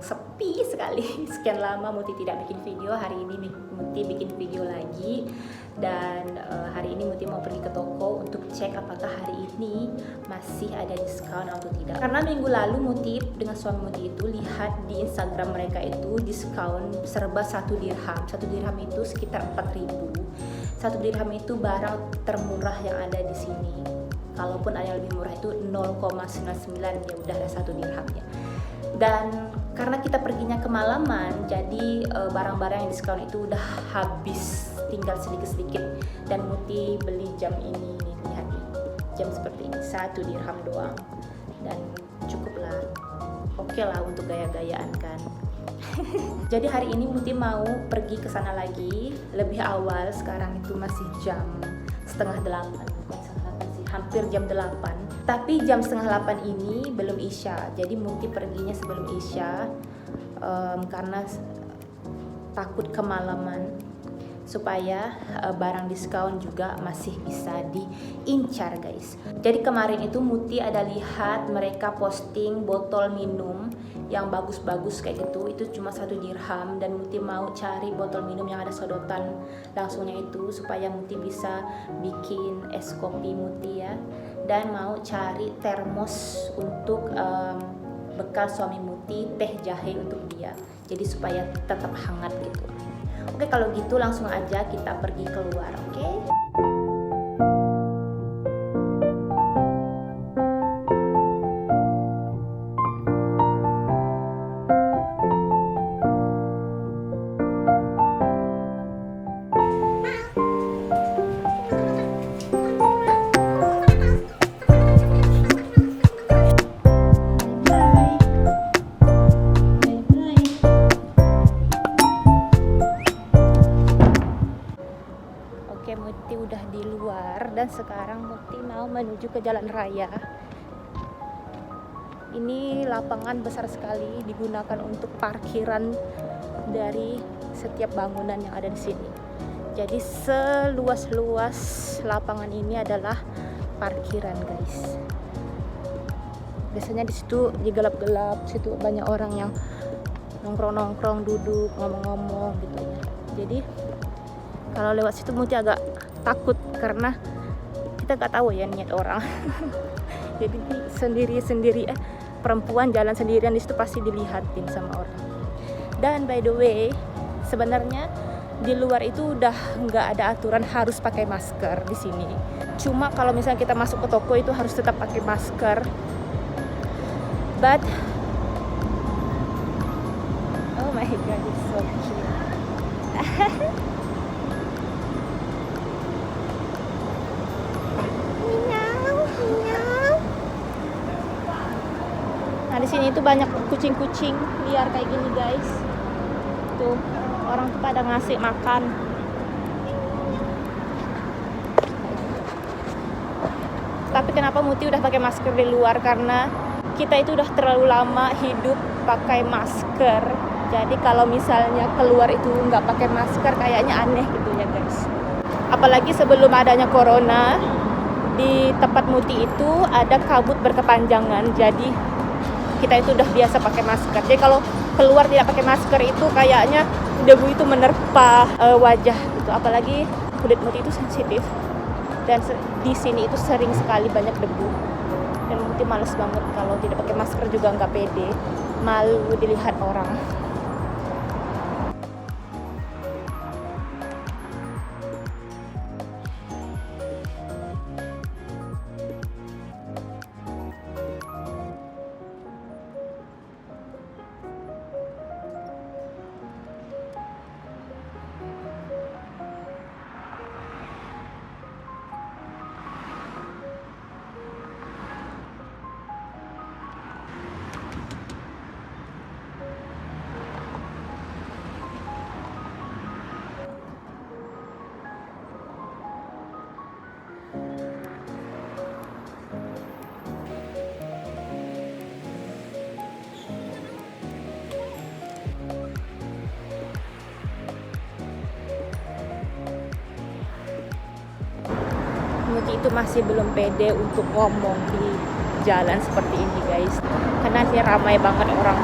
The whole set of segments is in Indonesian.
sepi sekali. Sekian lama Muti tidak bikin video. Hari ini Muti bikin video lagi. Dan hari ini Muti mau pergi ke toko untuk cek apakah hari ini masih ada diskon atau tidak. Karena minggu lalu Muti dengan suami Muti itu lihat di Instagram mereka itu diskon serba 1 dirham. 1 dirham itu sekitar 4.000. 1 dirham itu barang termurah yang ada di sini. Kalaupun ada yang lebih murah itu 0,99, ya udah 1 dirhamnya. Dan karena kita perginya kemalaman, jadi barang-barang yang diskon itu udah habis, tinggal sedikit-sedikit. Dan Muti beli jam ini nih, lihat nih, jam seperti ini 1 dirham doang. Dan cukup lah, oke lah untuk gaya-gayaan kan. Jadi hari ini Muti mau pergi ke sana lagi lebih awal. Sekarang itu masih jam setengah 8, bukan setengah 8 sih, hampir jam 8. Tapi jam setengah 8 ini belum isya. Jadi Muti perginya sebelum isya karena takut kemalaman, supaya barang diskon juga masih bisa diincar guys. Jadi kemarin itu Muti ada lihat mereka posting botol minum yang bagus-bagus kayak gitu, itu cuma 1 dirham. Dan Muti mau cari botol minum yang ada sedotan langsungnya itu, supaya Muti bisa bikin es kopi Muti ya. Dan mau cari termos untuk bekal suami Muti, teh jahe untuk dia, jadi supaya tetap hangat gitu. Oke, kalau gitu langsung aja kita pergi keluar, oke? Muti udah di luar dan sekarang Muti mau menuju ke jalan raya. Ini lapangan besar sekali, digunakan untuk parkiran dari setiap bangunan yang ada di sini. Jadi seluas-luas lapangan ini adalah parkiran guys. Biasanya di situ gelap-gelap, situ banyak orang yang nongkrong-nongkrong, duduk, ngomong-ngomong gitu ya. Jadi kalau lewat situ Muti agak takut karena kita nggak tahu ya niat orang. Jadi sendiri-sendiri perempuan jalan sendirian di situ pasti dilihatin sama orang. Dan by the way, sebenarnya di luar itu udah nggak ada aturan harus pakai masker di sini. Cuma kalau misalnya kita masuk ke toko itu harus tetap pakai masker. But oh my god, it's so cute. Nah di sini itu banyak kucing-kucing liar kayak gini guys. Tuh orang tuh pada ngasih makan. Tapi kenapa Muti udah pakai masker di luar? Karena kita itu udah terlalu lama hidup pakai masker. Jadi kalau misalnya keluar itu nggak pakai masker kayaknya aneh gitu ya guys. Apalagi sebelum adanya corona, di tempat Muti itu ada kabut berkepanjangan. Jadi kita itu udah biasa pakai masker. Jadi kalau keluar tidak pakai masker itu kayaknya debu itu menerpa wajah gitu. Apalagi kulit Muti itu sensitif. Dan di sini itu sering sekali banyak debu. Dan Muti males banget kalau tidak pakai masker, juga nggak pede, malu dilihat orang. Muti itu masih belum pede untuk ngomong di jalan seperti ini guys, karena sih ramai banget orang.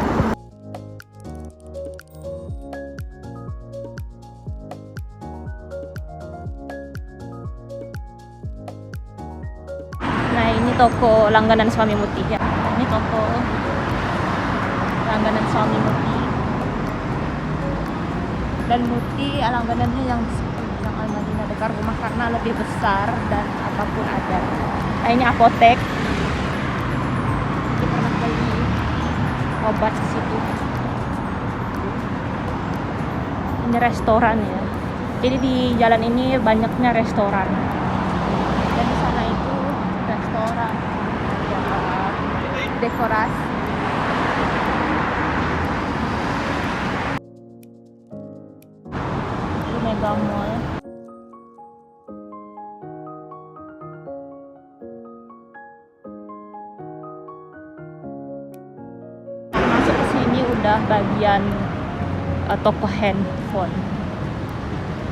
toko langganan suami Muti ya. Ini toko langganan suami Muti. Dan Muti langganannya yang di situ, yang Al-Madinah dekat rumah karena lebih besar dan apapun ada. Nah, ini apotek. Kita pernah beli obat di situ. Ini restoran ya. Jadi di jalan ini banyaknya restoran. Dan di sana itu restoran, dekorasi. Ini Mega Mall. Masuk ke sini udah bagian toko handphone.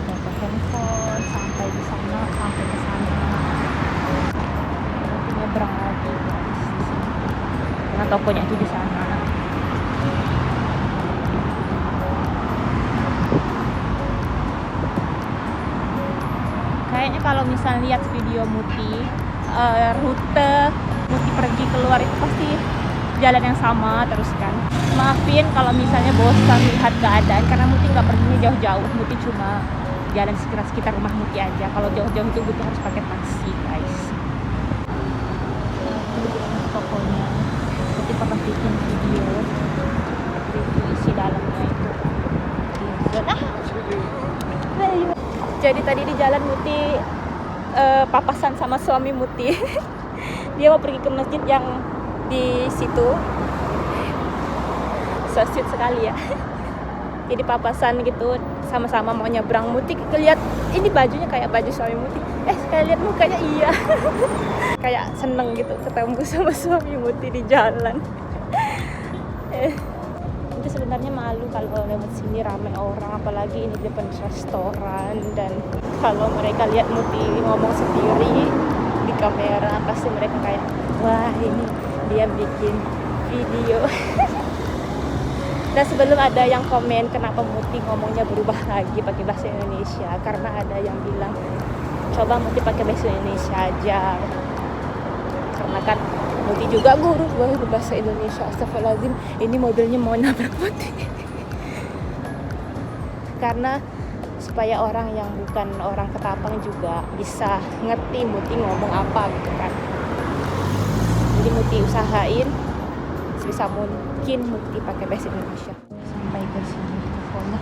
Toko handphone sampai di sana, sampai ke sana. Nanti nyebrang lagi guys di sini. Karena tokonya itu di sana. Kayaknya kalau misalnya lihat video Muti, rute Muti pergi keluar itu pasti jalan yang sama terus kan. Maafin kalau misalnya bosan lihat keadaan karena Muti nggak perginya jauh-jauh. Muti cuma jalan sekitar rumah Muti aja. Kalau jauh-jauh itu Muti harus pakai taksi guys. Tokonya Muti pernah bikin video isi dalamnya itu. Jadi tadi di jalan Muti papasan sama suami Muti. Dia mau pergi ke masjid yang di situ. So sweet sekali ya. Jadi papasan gitu, sama-sama mau nyebrang. Muti lihat ini bajunya kayak baju suami Muti. Sekali lihat mukanya iya. Kayak seneng gitu ketemu sama suami Muti di jalan. Itu sebenarnya malu kalau lewat sini ramai orang, apalagi ini depan restoran. Dan kalau mereka lihat Muti ngomong sendiri di kamera, pasti mereka kayak, wah ini dia bikin video. Dan sebelum ada yang komen kenapa Muti ngomongnya berubah lagi pakai bahasa Indonesia, karena ada yang bilang coba Muti pakai bahasa Indonesia aja, karena kan Muti juga guru bahasa Indonesia. Astagfirullahaladzim, ini mobilnya mau nabrak Muti. Karena supaya orang yang bukan orang Ketapang juga bisa ngerti Muti ngomong apa gitu kan. Jadi Muti usahain sebisa mungkin Muti pakai bahasa Indonesia. Sampai ke sini tokonya.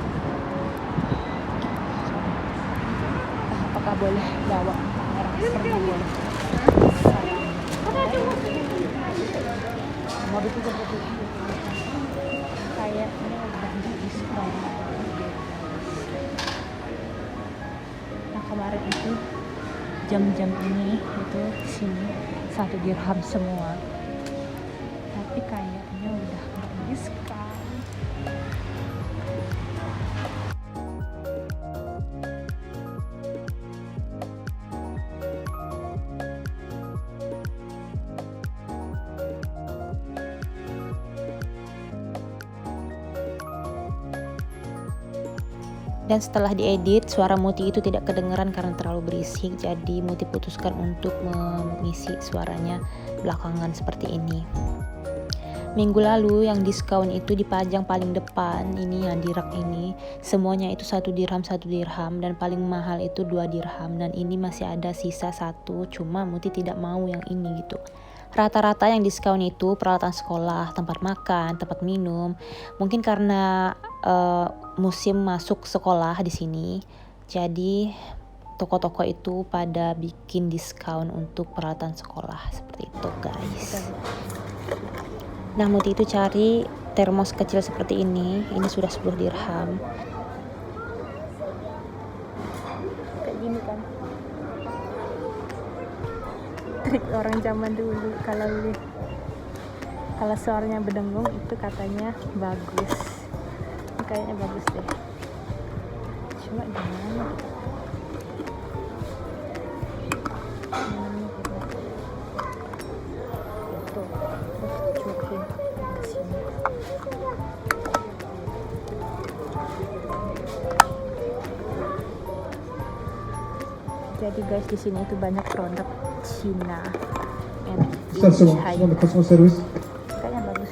Apakah boleh bawa kamera? Seperti boleh. Kayaknya udah diskon. Nah kemarin itu jam-jam ini itu sini 1 dirham semua. Tapi kayaknya udah nggak diskon. Dan setelah diedit, suara Muti itu tidak kedengaran karena terlalu berisik. Jadi Muti putuskan untuk mengisi suaranya belakangan seperti ini. Minggu lalu yang diskon itu dipajang paling depan, ini yang di rak ini. Semuanya itu 1 dirham, 1 dirham. Dan paling mahal itu 2 dirham. Dan ini masih ada sisa 1, cuma Muti tidak mau yang ini gitu. Rata-rata yang diskon itu peralatan sekolah, tempat makan, tempat minum. Mungkin karena musim masuk sekolah di sini, jadi toko-toko itu pada bikin diskon untuk peralatan sekolah seperti itu guys. Nah Muti itu cari termos kecil seperti ini sudah 10 dirham. Kayak gini kan trik orang zaman dulu, kalau suaranya berdengung itu katanya bagus. Kayaknya bagus deh, cuma gimana gitu. Cuekin ke sini. Jadi guys di sini itu banyak produk Cina. Hitchhike. なんでカスタマーサービス Kayaknya bagus.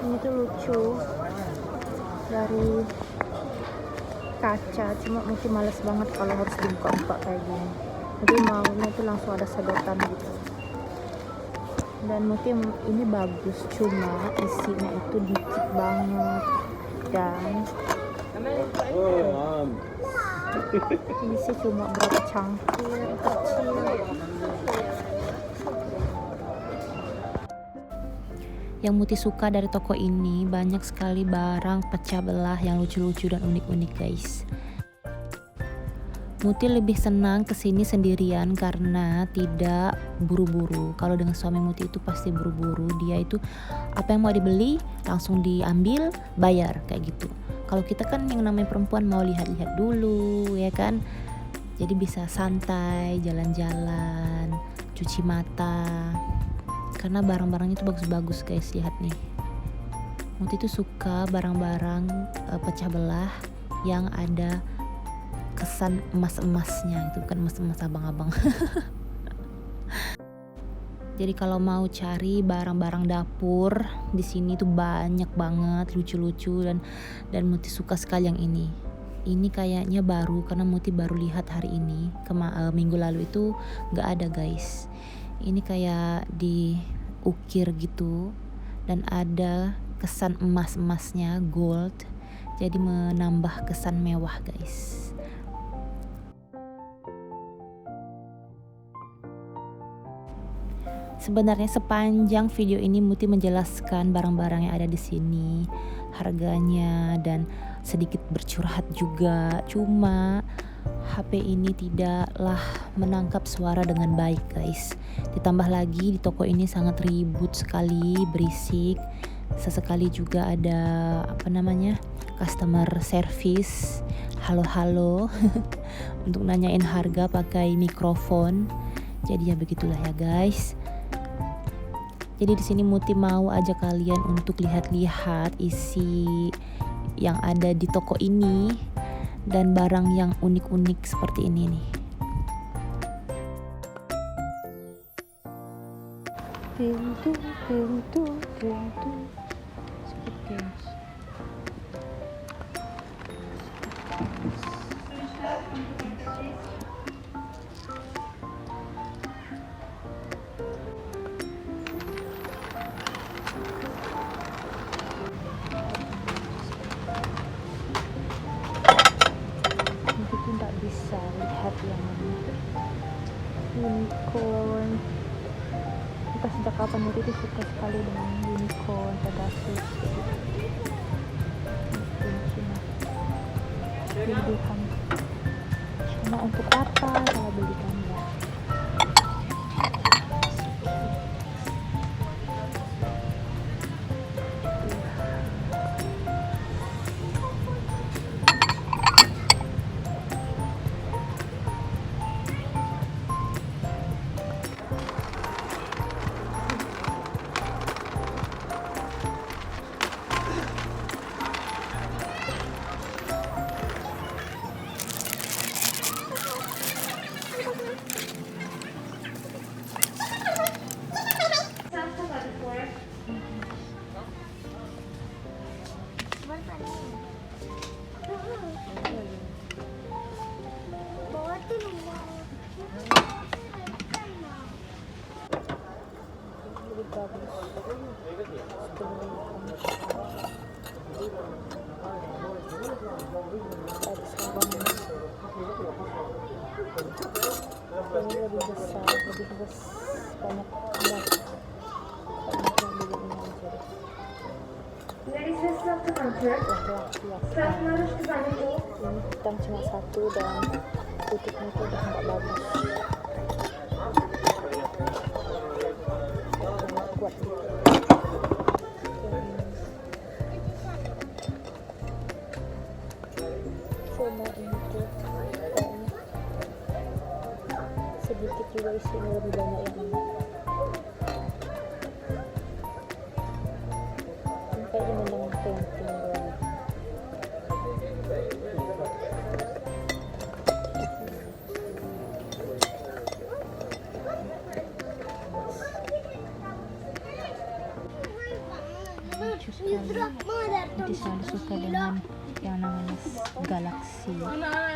Ini tuh lucu dari kaca, cuma mungkin males banget kalau harus dibuka-buka kayak gini. Jadi maunya tuh langsung ada sedotan gitu. Dan mungkin ini bagus, cuma isinya itu dikit banget dan ini sih cuma berapa cangkir kecil. Yang Muti suka dari toko ini, banyak sekali barang pecah belah yang lucu-lucu dan unik-unik guys. Muti lebih senang kesini sendirian karena tidak buru-buru. Kalau dengan suami Muti itu pasti buru-buru. Dia itu apa yang mau dibeli langsung diambil, bayar kayak gitu. Kalau kita kan yang namanya perempuan mau lihat-lihat dulu ya kan. Jadi bisa santai, jalan-jalan, cuci mata. Karena barang-barangnya itu bagus-bagus guys, lihat nih. Muti tuh suka barang-barang pecah belah yang ada kesan emas-emasnya, itu bukan emas-emas abang-abang. Jadi kalau mau cari barang-barang dapur di sini tuh banyak banget, lucu-lucu dan Muti suka sekali yang ini. Ini kayaknya baru karena Muti baru lihat hari ini. Minggu lalu itu nggak ada guys. Ini kayak diukir gitu dan ada kesan emas-emasnya, gold. Jadi menambah kesan mewah guys. Sebenarnya sepanjang video ini Muti menjelaskan barang-barang yang ada di sini, harganya dan sedikit bercurhat juga. Cuma HP ini tidaklah menangkap suara dengan baik guys. Ditambah lagi di toko ini sangat ribut sekali, berisik. Sesekali juga ada customer service, halo-halo untuk nanyain harga pakai mikrofon. Jadi ya begitulah ya guys. Jadi di sini Muti mau ajak kalian untuk lihat-lihat isi yang ada di toko ini dan barang yang unik-unik seperti ini nih. Pintu seperti ini. Tidak bisa lihat yang unicorn. Entah sejak kapan Muti itu suka sekali dengan unicorn, Pegasus. Pilihan. Cuma untuk apa kalau belikan ya? Ini lebih besar, banyak ini hitam cuma satu dan putihnya itu udah nggak bagus. Kuat gitu. Cuma ini tuh kayaknya sedikit juga isinya, lebih banyak yang ini. Ini kayaknya memang painting doang. selalu suka dengan yang namanya Galaxy.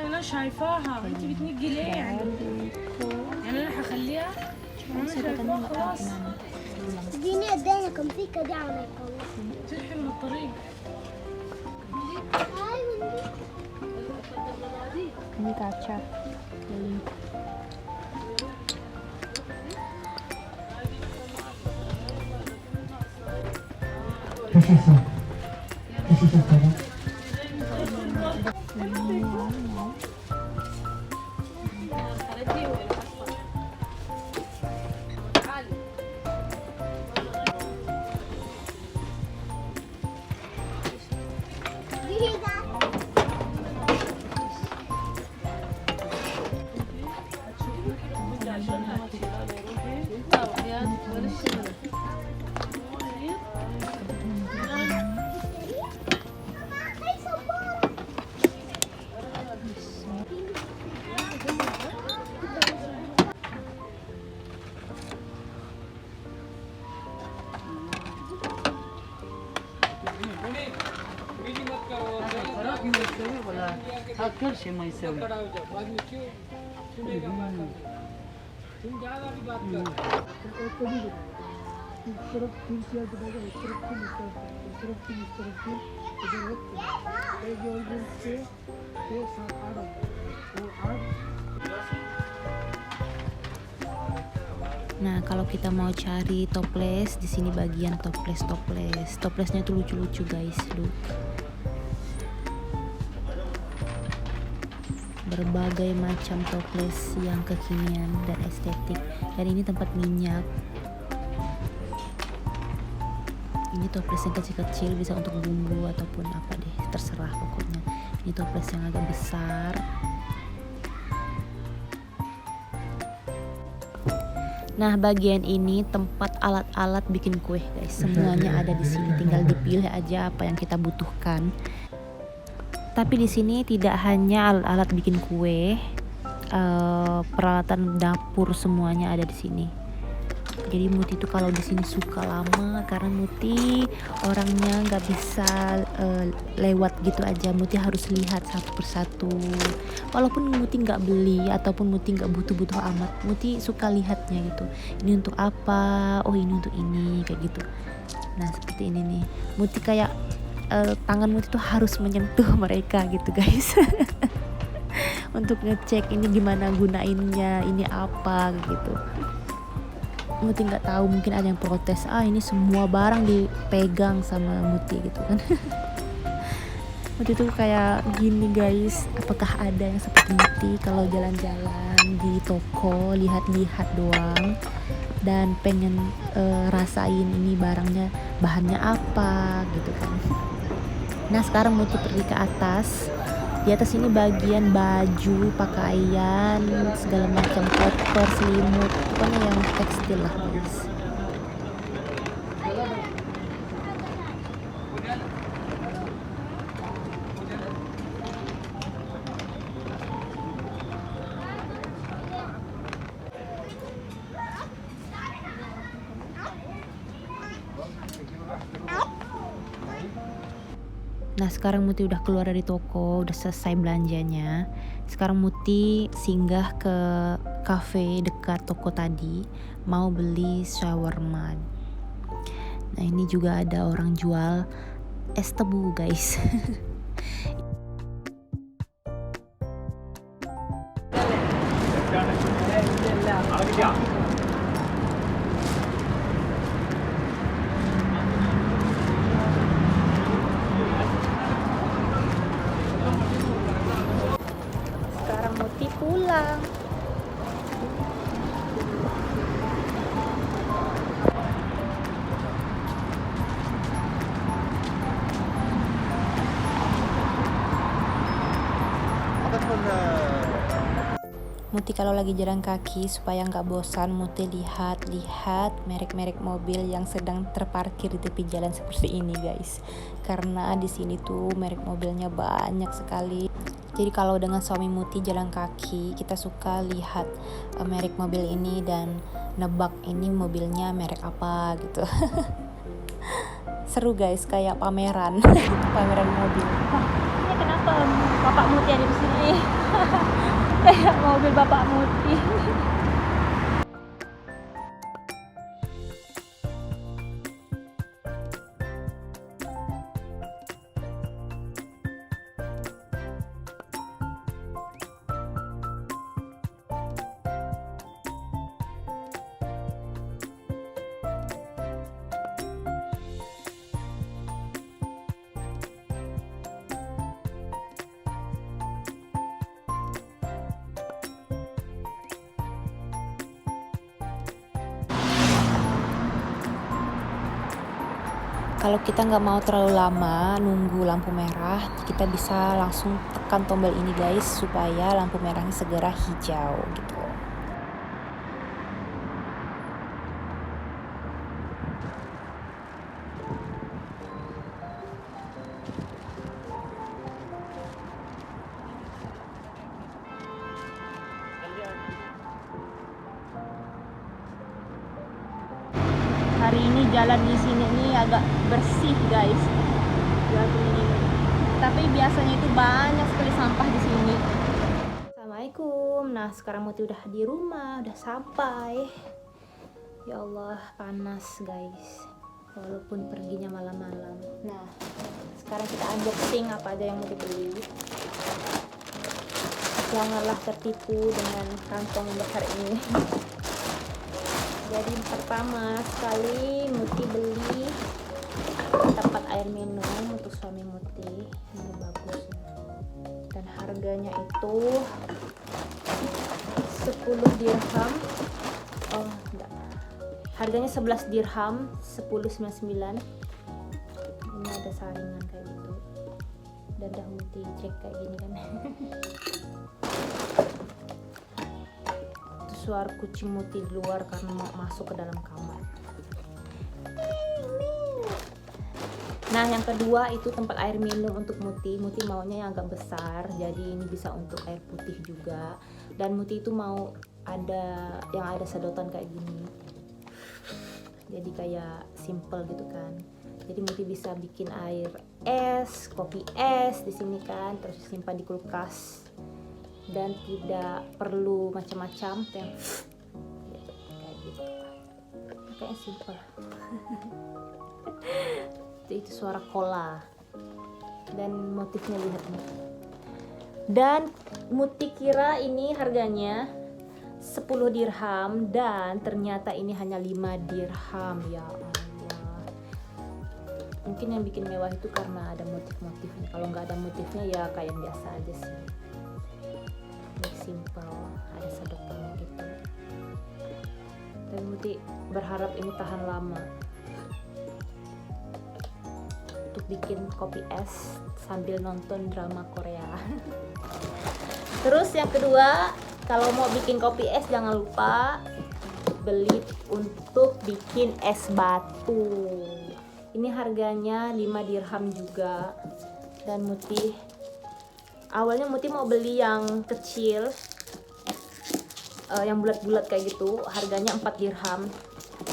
انا شايفاها انت بتنقي ليه يعني انا هخليها Saya katanya nggak tahu kemana. اديني ادينا كم في كده على تلحم الطريق Ini kaca keliling. هاكل شيء ما يسوي Nah, kalau kita mau cari toples, di sini bagian toples. Toplesnya tuh lucu-lucu, guys. Look. Berbagai macam toples yang kekinian dan estetik. Dan ini tempat minyak. Ini toples yang kecil-kecil, bisa untuk bumbu ataupun apa deh, terserah pokoknya. Ini toples yang agak besar. Nah, bagian ini tempat alat-alat bikin kue, guys. Semuanya ada di sini, tinggal dipilih aja apa yang kita butuhkan. Tapi di sini tidak hanya alat-alat bikin kue, peralatan dapur semuanya ada di sini. Jadi Muti tuh kalau di sini suka lama karena Muti orangnya nggak bisa lewat gitu aja. Muti harus lihat satu persatu. Walaupun Muti nggak beli ataupun Muti nggak butuh-butuh amat, Muti suka lihatnya gitu. Ini untuk apa? Oh, ini untuk ini, kayak gitu. Nah, seperti ini nih. Muti kayak tangan Muti tuh harus menyentuh mereka gitu, guys. Untuk ngecek ini gimana gunainnya, ini apa gitu. Muti nggak tahu, mungkin ada yang protes, ini semua barang dipegang sama Muti gitu kan. Muti tuh kayak gini, guys, apakah ada yang seperti Muti kalau jalan-jalan di toko lihat-lihat doang dan pengen rasain ini barangnya bahannya apa gitu kan. Nah, sekarang Muti pergi ke atas. Di atas ini bagian baju, pakaian, segala macam, koper, selimut, pokoknya yang tekstil lah, guys. Nah, sekarang Muti udah keluar dari toko, udah selesai belanjanya. Sekarang Muti singgah ke cafe dekat toko tadi, mau beli shawarma. Nah, ini juga ada orang jual es tebu, guys. Sekarang Muti pulang. Muti kalau lagi jalan kaki supaya nggak bosan, Muti lihat-lihat merek-merek mobil yang sedang terparkir di tepi jalan seperti ini, guys. Karena di sini tuh merek mobilnya banyak sekali. Jadi kalau dengan suami Muti jalan kaki, kita suka lihat merek mobil ini dan nebak ini mobilnya merek apa gitu. Seru guys, kayak pameran. Pameran mobil. Wah, ini kenapa Bapak Muti ada di sini? Kayak mobil Bapak Muti. Kalau kita nggak mau terlalu lama nunggu lampu merah, kita bisa langsung tekan tombol ini guys, supaya lampu merahnya segera hijau gitu. Hari ini jalan di sini ini agak bersih guys. Tapi biasanya itu banyak sekali sampah di sini. Assalamualaikum. Nah, sekarang Muti udah di rumah, udah sampai. Ya Allah, panas guys. Walaupun perginya malam-malam. Nah, sekarang kita unboxing apa aja yang Muti beli. Janganlah tertipu dengan kantong besar ini. Jadi pertama sekali Muti beli tempat air minum untuk suami Muti. Ini bagus. Dan harganya itu 10 dirham. Oh, enggak. Harganya 11 dirham, 10,99. Ini ada saringan kayak gitu. Dan dah Muti cek kayak gini kan. Suara kucing Muti di luar karena mau masuk ke dalam kamar. Nah, yang kedua itu tempat air minum untuk Muti. Muti maunya yang agak besar, jadi ini bisa untuk air putih juga. Dan Muti itu mau ada yang ada sedotan kayak gini. Jadi kayak simple gitu kan. Jadi Muti bisa bikin air es, kopi es di sini kan, terus simpan di kulkas. Dan tidak perlu macam-macam kayak gitu. Kayaknya simple. Itu suara cola dan motifnya lihat nih. Dan Muti kira ini harganya 10 dirham dan ternyata ini hanya 5 dirham. Ya Allah. Mungkin yang bikin mewah itu karena ada motif-motifnya. Kalau nggak ada motifnya ya kayak biasa aja sih. Simple, ada sedotannya gitu. Dan Muti berharap ini tahan lama untuk bikin kopi es sambil nonton drama Korea. Terus yang kedua, kalau mau bikin kopi es jangan lupa beli untuk bikin es batu. Ini harganya 5 dirham juga. Dan awalnya Muti mau beli yang kecil, yang bulat-bulat kayak gitu, harganya 4 dirham.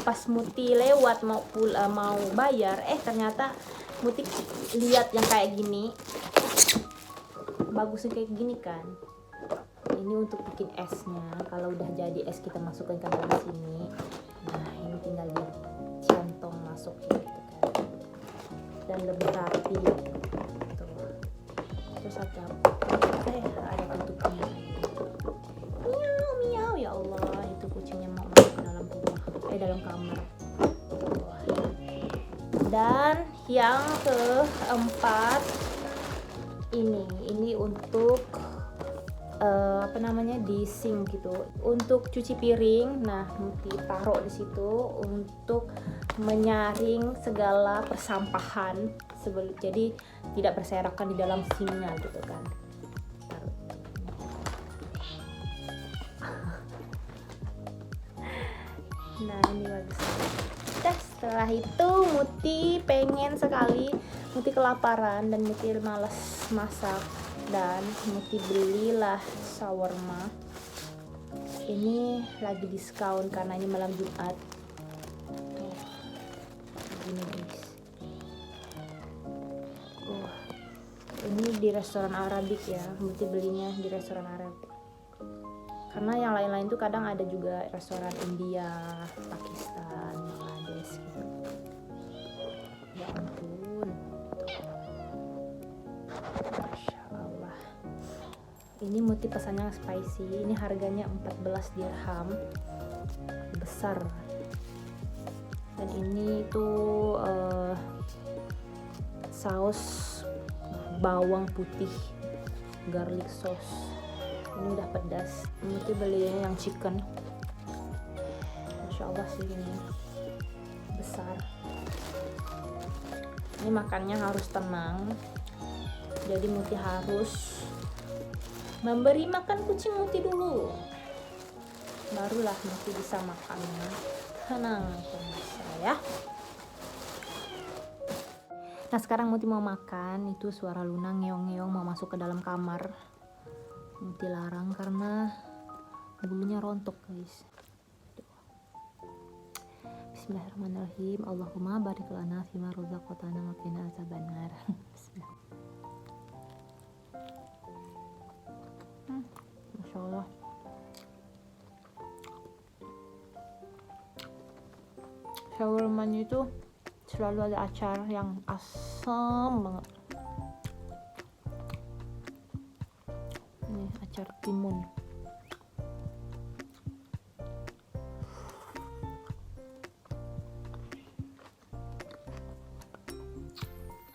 Pas Muti lewat mau bayar, ternyata Muti lihat yang kayak gini, bagusnya kayak gini kan. Ini untuk bikin esnya. Kalau udah jadi es kita masukkan ke dalam sini. Nah, ini tinggal dicentong masuk gitu kan. Dan lebih rapi. Terus ada tutupnya. Miau, ya Allah, itu kucingnya mau masuk ke dalam rumah, dalam kamar. Dan yang keempat ini untuk di sink gitu, untuk cuci piring. Nah, Muti taruh di situ untuk menyaring segala persampahan jadi tidak berserakan di dalam sinknya gitu kan. Nah, ini bagus. Setelah itu Muti pengen sekali, Muti kelaparan dan Muti malas masak, dan Muti belilah shawarma. Ini lagi diskon karena ini malam Jumat. Tuh, gini guys. Ini di restoran Arabik ya, Muti belinya di restoran Arab. Karena yang lain-lain tuh kadang ada juga restoran India, Pakistan, Bangladesh gitu. Ya ampun. Masya Allah. Ini Muti pesannya spicy. Ini harganya 14 dirham. Besar. Dan ini tuh saus bawang putih, garlic sauce. Ini udah pedas. Muti belinya yang chicken. Masya Allah sih ini besar. Ini makannya harus tenang. Jadi Muti harus memberi makan kucing Muti dulu. Barulah Muti bisa makannya. Tenang pemirsa ya. Nah sekarang Muti mau makan. Itu suara Luna ngeong-ngeong mau masuk ke dalam kamar. Muti larang karena bulunya rontok guys. Bismillahirrahmanirrahim. Allahumma barik lana fima razaqtana wa qina azabannar. Bismillah. Masya Allah. Shawarmanya itu selalu ada acar yang asam banget. Ini acar timun.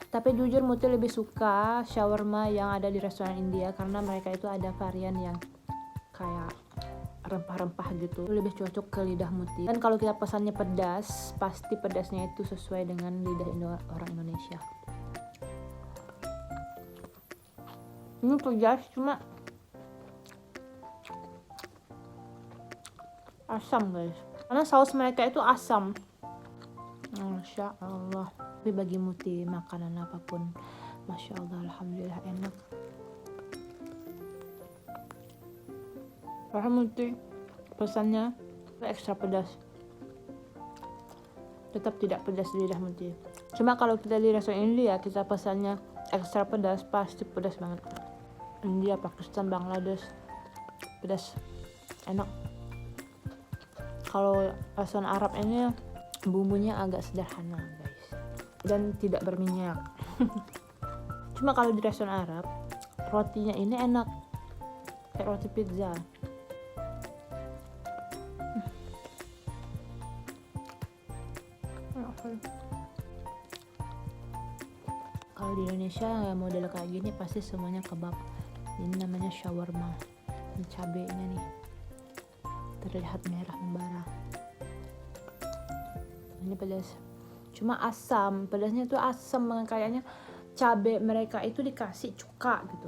Tapi jujur Muti lebih suka shawarma yang ada di restoran India karena mereka itu ada varian yang kayak rempah-rempah gitu, lebih cocok ke lidah Muti. Dan kalau kita pesannya pedas, pasti pedasnya itu sesuai dengan lidah orang Indonesia. Ini pedas cuma asam guys, karena saus mereka itu asam. Masya Allah. Tapi bagi Muti makanan apapun, Masya Allah, alhamdulillah enak. Karena Muti pesannya ekstra pedas, tetap tidak pedas di lidah Muti. Cuma kalau kita di restoran India kita pesannya ekstra pedas, pasti pedas banget. India, Pakistan, Bangladesh pedas, enak. Kalau restoran Arab ini bumbunya agak sederhana guys, dan tidak berminyak. Cuma kalau di restoran Arab rotinya ini enak, kayak roti pizza. Kalau di Indonesia ya model kayak gini pasti semuanya kebab. Ini namanya shawarma. Ini cabenya nih terlihat merah membara. Ini pedas, cuma asam. Pedasnya tuh asam banget, kayaknya cabai mereka itu dikasih cuka gitu.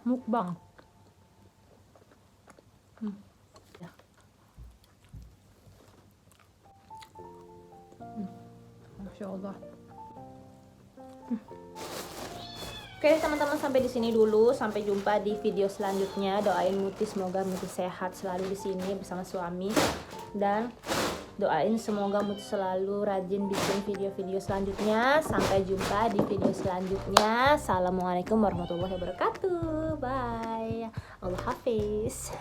Mukbang. Ya. Masya Allah. Oke teman-teman, sampai di sini dulu. Sampai jumpa di video selanjutnya. Doain Muti semoga Muti sehat selalu di sini bersama suami, dan doain semoga Muti selalu rajin bikin video-video selanjutnya. Sampai jumpa di video selanjutnya. Assalamualaikum warahmatullahi wabarakatuh. Bye. Allah Hafiz.